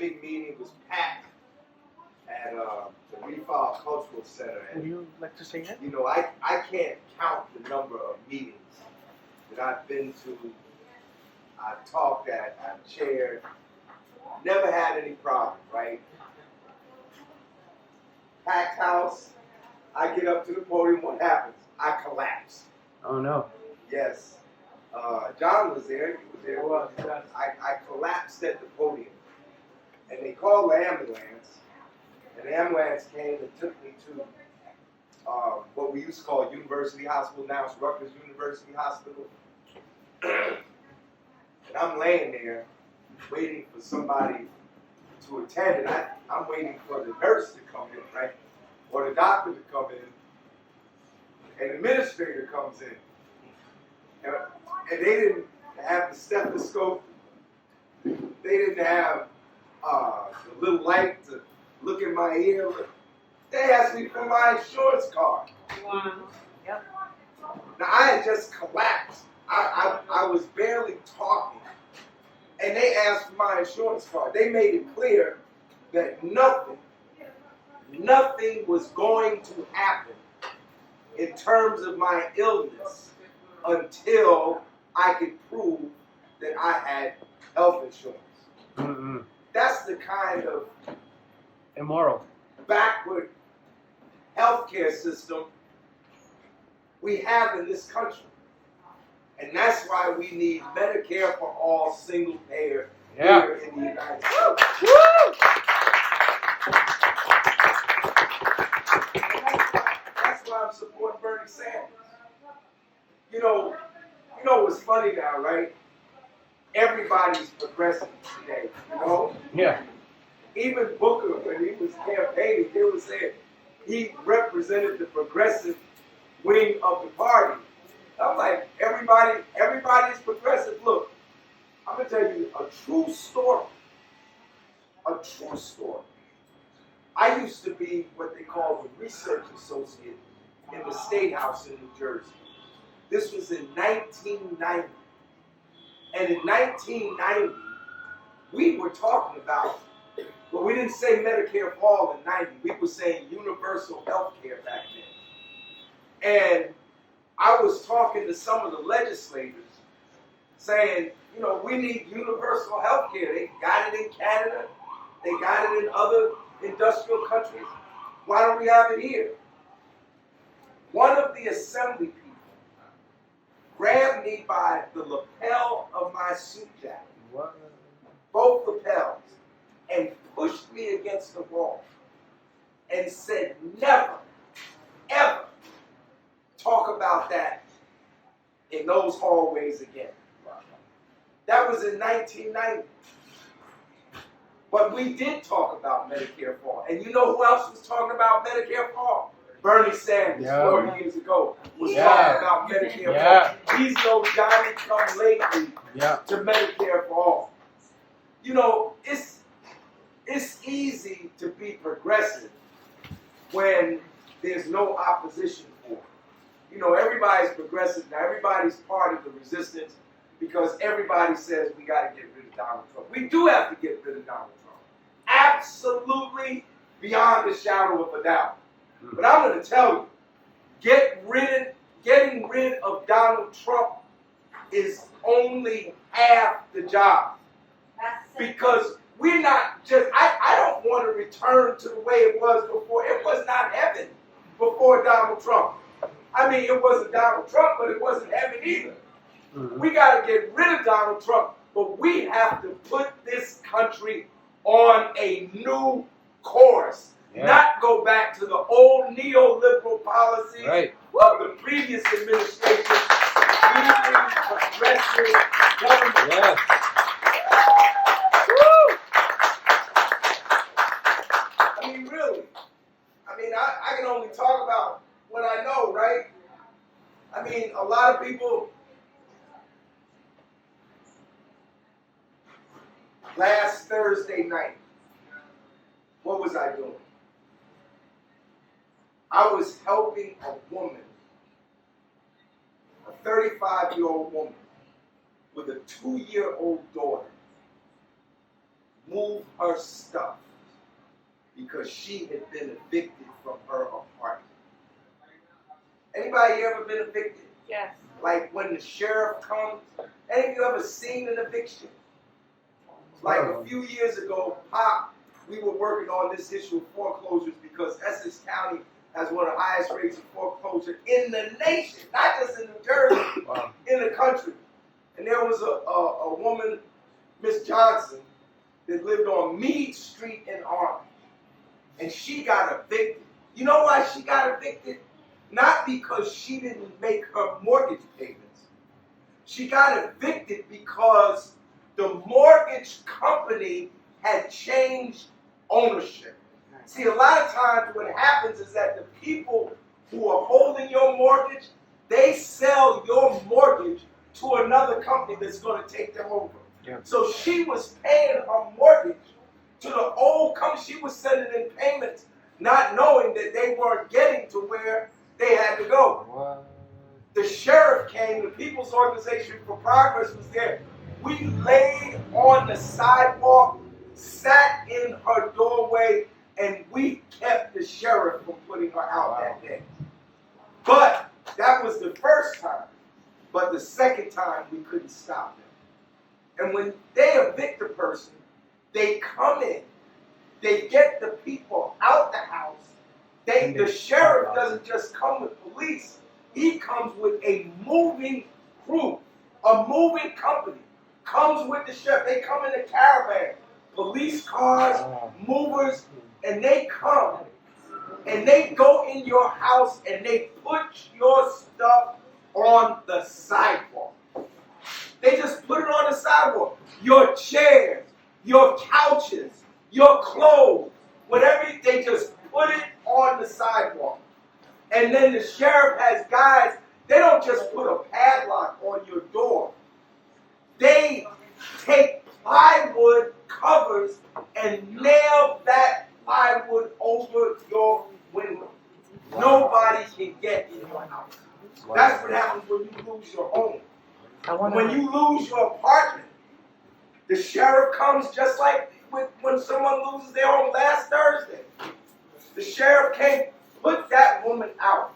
big meeting was packed at the Refile Cultural Center. And, would you like to say that? you know, I can't count the number of meetings that I've been to, I've talked at, I've chaired, never had any problem, right? Packed house, I get up to the podium, what happens? I collapse. Oh no. Yes. John was there. He was there. Well, yes. I collapsed at the podium. And they called the ambulance. And the ambulance came and took me to what we used to call University Hospital. Now it's Rutgers University Hospital. And I'm laying there waiting for somebody to attend. And I'm waiting for the nurse to come in, right? Or the doctor to come in. And the administrator comes in. And they didn't have the stethoscope. They didn't have the little light to look in my ear. They asked me for my insurance card. Wow. Yep. Now, I had just collapsed. I was barely talking. And they asked for my insurance card. They made it clear that nothing was going to happen in terms of my illness until I could prove that I had health insurance. Mm-hmm. That's the kind of Immoral. backward healthcare system we have in this country. And that's why we need Medicare for all, single payer here in the United States. That's why I'm supporting Bernie Sanders. You know what's funny now, right? Everybody's progressive today, you know? Yeah. Even Booker, when he was campaigning, they were saying he represented the progressive wing of the party. I'm like, everybody's progressive. Look, I'm gonna tell you a true story. A true story. I used to be what they call the research associate in the State House in New Jersey. This was in 1990. And in 1990, we were talking about, well, we didn't say Medicare for all in 90. We were saying universal health care back then. And I was talking to some of the legislators saying, we need universal health care. They got it in Canada. They got it in other industrial countries. Why don't we have it here? One of the assembly people grabbed me by the lapel of my suit jacket, both lapels, and pushed me against the wall and said, never, ever talk about that in those hallways again. That was in 1990. But we did talk about Medicare for all. And you know who else was talking about Medicare for all? Bernie Sanders, 40 years ago, was talking about Medicare for all. He's no Johnny come lately to Medicare for all. It's easy to be progressive when there's no opposition for it. Everybody's progressive now. Everybody's part of the resistance because everybody says we got to get rid of Donald Trump. We do have to get rid of Donald Trump. Absolutely beyond a shadow of a doubt. But I'm going to tell you, getting rid of Donald Trump is only half the job. Because we're not just, I don't want to return to the way it was before. It was not heaven before Donald Trump. I mean, it wasn't Donald Trump, but it wasn't heaven either. Mm-hmm. We got to get rid of Donald Trump, but we have to put this country on a new course. Not go back to the old neoliberal policies of the previous administration. Leading progressive government. I mean, really. I can only talk about what I know, right? I mean, a lot of people last Thursday night, what was I doing? I was helping a woman, a 35-year-old woman with a 2-year-old daughter, move her stuff because she had been evicted from her apartment. Anybody ever been evicted? Yes. Like when the sheriff comes? Any of you ever seen an eviction? Like a few years ago, we were working on this issue of foreclosures because Essex County has one of the highest rates of foreclosure in the nation, not just in New Jersey, in the country. And there was a woman, Miss Johnson, that lived on Meade Street in Orange. And she got evicted. You know why she got evicted? Not because she didn't make her mortgage payments. She got evicted because the mortgage company had changed ownership. See, a lot of times what happens is that the people who are holding your mortgage, they sell your mortgage to another company that's going to take them over. Yeah. So she was paying her mortgage to the old company. She was sending in payments, not knowing that they weren't getting to where they had to go. What? The sheriff came, the People's Organization for Progress was there. We laid on the sidewalk, sat in her doorway, and we kept the sheriff from putting her out that day. But that was the first time. But the second time, we couldn't stop them. And when they evict a person, they come in, they get the people out the house. The sheriff doesn't just come with police. He comes with a moving crew, a moving company. Comes with the sheriff. They come in a caravan, police cars, movers, and they come and they go in your house and they put your stuff on the sidewalk. They just put it on the sidewalk. Your chairs, your couches, your clothes, whatever, they just put it on the sidewalk. And then the sheriff has guys, they don't just put a padlock on your door. They take plywood covers and nail that plywood over your window. Nobody can get in your house. That's what happens when you lose your home. When you lose your apartment, the sheriff comes just like when someone loses their home last Thursday. The sheriff came, put that woman out.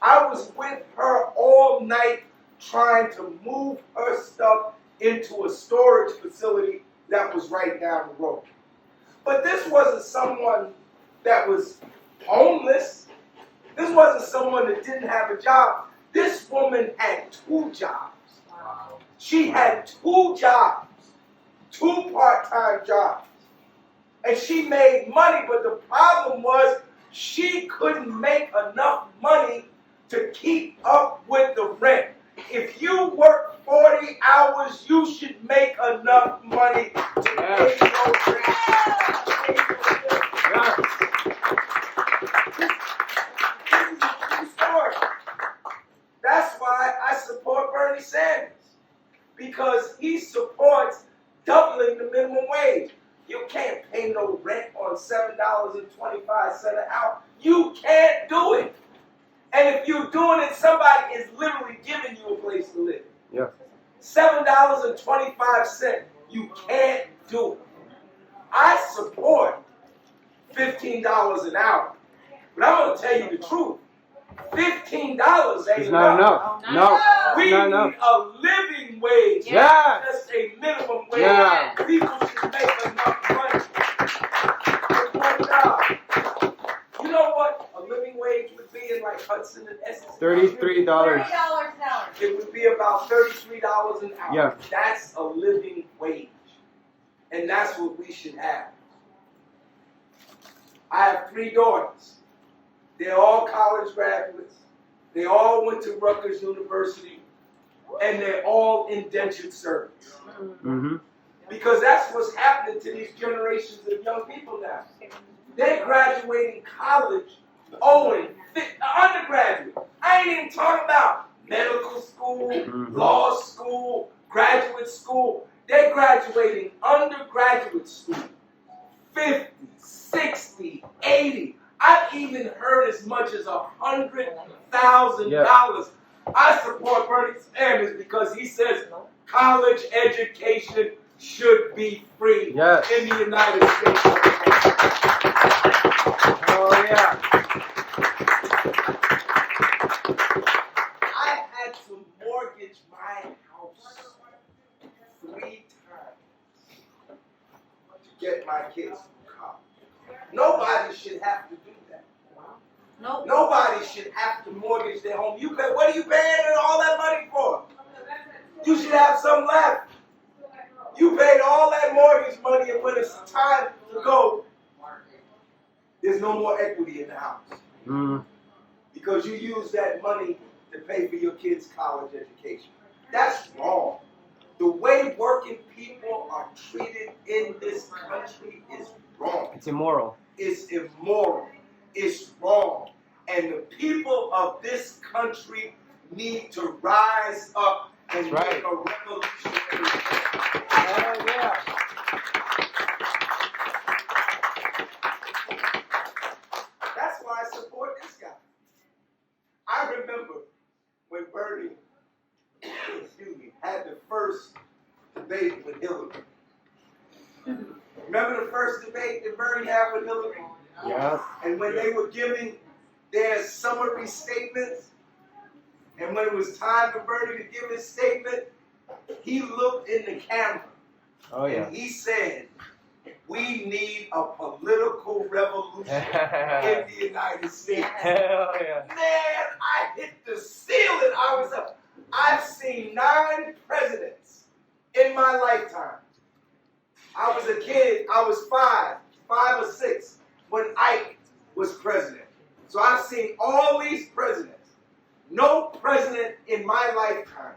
I was with her all night trying to move her stuff into a storage facility that was right down the road. But this wasn't someone that was homeless. This wasn't someone that didn't have a job. This woman had 2 jobs. Wow. She had 2 jobs, 2 part-time jobs. And she made money, but the problem was she couldn't make enough money to keep up with the rent. If you work 40 hours, you should make enough money to pay your rent. This is a true story. That's why I support Bernie Sanders. Because he supports doubling the minimum wage. You can't pay no rent on $7.25 an hour. You can't do it. And if you're doing it, somebody is literally giving you a place to live. Yeah. $7.25, you can't do it. I support $15 an hour. But I'm going to tell you the truth. $15 ain't It's not enough. No. We Not need enough. a living wage. Yeah. Not just a minimum wage. Yeah. People should make enough money. It's one job. You know what a living wage would be in like Hudson and Essex? $33. $30 an hour. It would be about $33 an hour. Yeah. That's a living wage. And that's what we should have. I have 3 daughters. They're all college graduates. They all went to Rutgers University. And they're all indentured servants. Mm-hmm. Because that's what's happening to these generations of young people now. They're graduating college owing undergraduate. I ain't even talking about medical school, law school, graduate school. They're graduating undergraduate school. 50, 60, 80. I've even heard as much as $100,000. I support Bernie Sanders because he says college education should be free Yes. in the United States. Oh yeah. I had to mortgage my house 3 times to get my kids through college. Nobody should have to do that. Nope. Nobody should have to mortgage their home. You pay, what are you paying all that money for? You should have some left. You paid all that mortgage money, and when it's time to go, there's no more equity in the house. Mm. Because you use that money to pay for your kids' college education. That's wrong. The way working people are treated in this country is wrong. It's immoral. It's immoral. It's wrong. And the people of this country need to rise up and That's make right. a revolutionary change. Oh yeah. That's why I support this guy. I remember when Bernie, excuse me, had the first debate with Hillary. Remember the first debate that Bernie had with Hillary? Yes. And when they were giving their summary statements, and when it was time for Bernie to give his statement, he looked in the camera Oh yeah. and he said, "We need a political revolution in the United States." Hell yeah. Man, I hit the ceiling. I was up. I've seen 9 presidents in my lifetime. I was a kid. I was 5 or 6 when Ike was president. So I've seen all these presidents. No president in my lifetime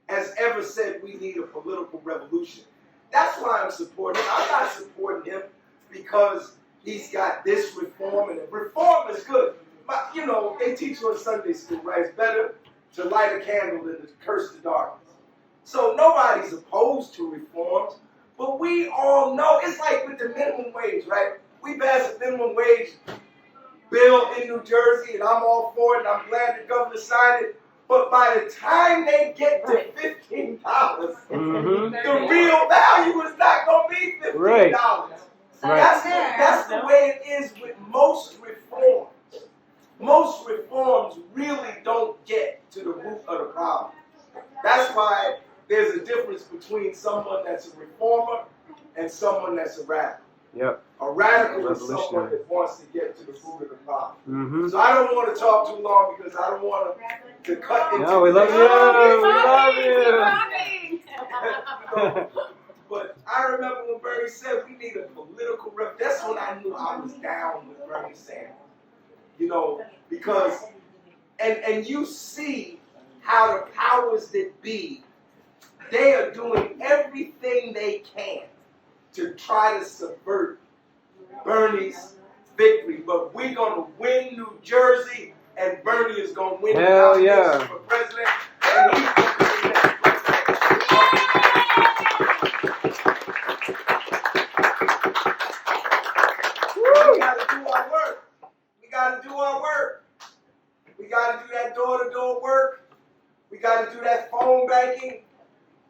has ever said we need a political revolution. That's why I'm supporting him. I'm not supporting him because he's got this reform, and reform is good. But, you know, they teach you in Sunday school, right? It's better to light a candle than to curse the darkness. So nobody's opposed to reforms, but we all know, it's like with the minimum wage, right? We passed a minimum wage bill in New Jersey, and I'm all for it, and I'm glad the governor signed it. But by the time they get to $15, Mm-hmm. the real value is not going to be $15. Right. That's, that's the way it is with most reforms. Most reforms really don't get to the root of the problem. That's why there's a difference between someone that's a reformer and someone that's a radical. Yep. A radical is someone Revolutionary. that wants to get to the root of the problem. Mm-hmm. So I don't want to talk too long because I don't want to cut into No, we love you. We love you. But I remember when Bernie said we need a political revolution. That's when I knew I was down with Bernie Sanders. You know, because, and you see how the powers that be, they are doing everything they can to try to subvert Bernie's victory. But we're going to win New Jersey, and Bernie is going to win Hell the nomination yeah. for president, and he's going to win that We got to do our work. We got to do our work. We got to do that door-to-door work. We got to do that phone banking.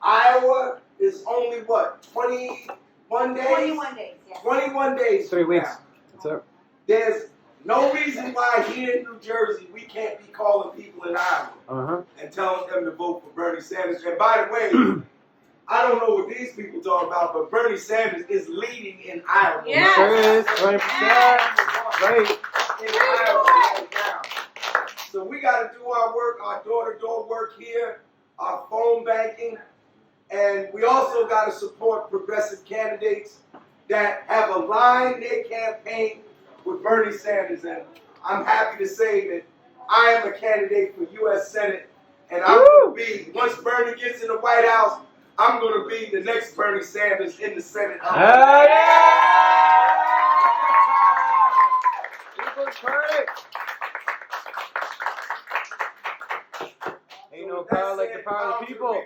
Iowa is only what, 21 days? 21 days, yeah. 21 days. 3 weeks. now. That's it. There's no reason why here in New Jersey we can't be calling people in Iowa Uh-huh. and telling them to vote for Bernie Sanders. And by the way, I don't know what these people talk about, but Bernie Sanders is leading in Iowa. Yes. Sure is. 20%. Right. In Iowa right now. So we got to do our work, our door-to-door work here, our phone banking, and we also got to support progressive candidates that have aligned their campaign with Bernie Sanders. And I'm happy to say that I am a candidate for U.S. Senate, and I'm going to be, once Bernie gets in the White House, I'm going to be the next Bernie Sanders in the Senate. Hell yeah! People's Party. Ain't no power like the power of the people.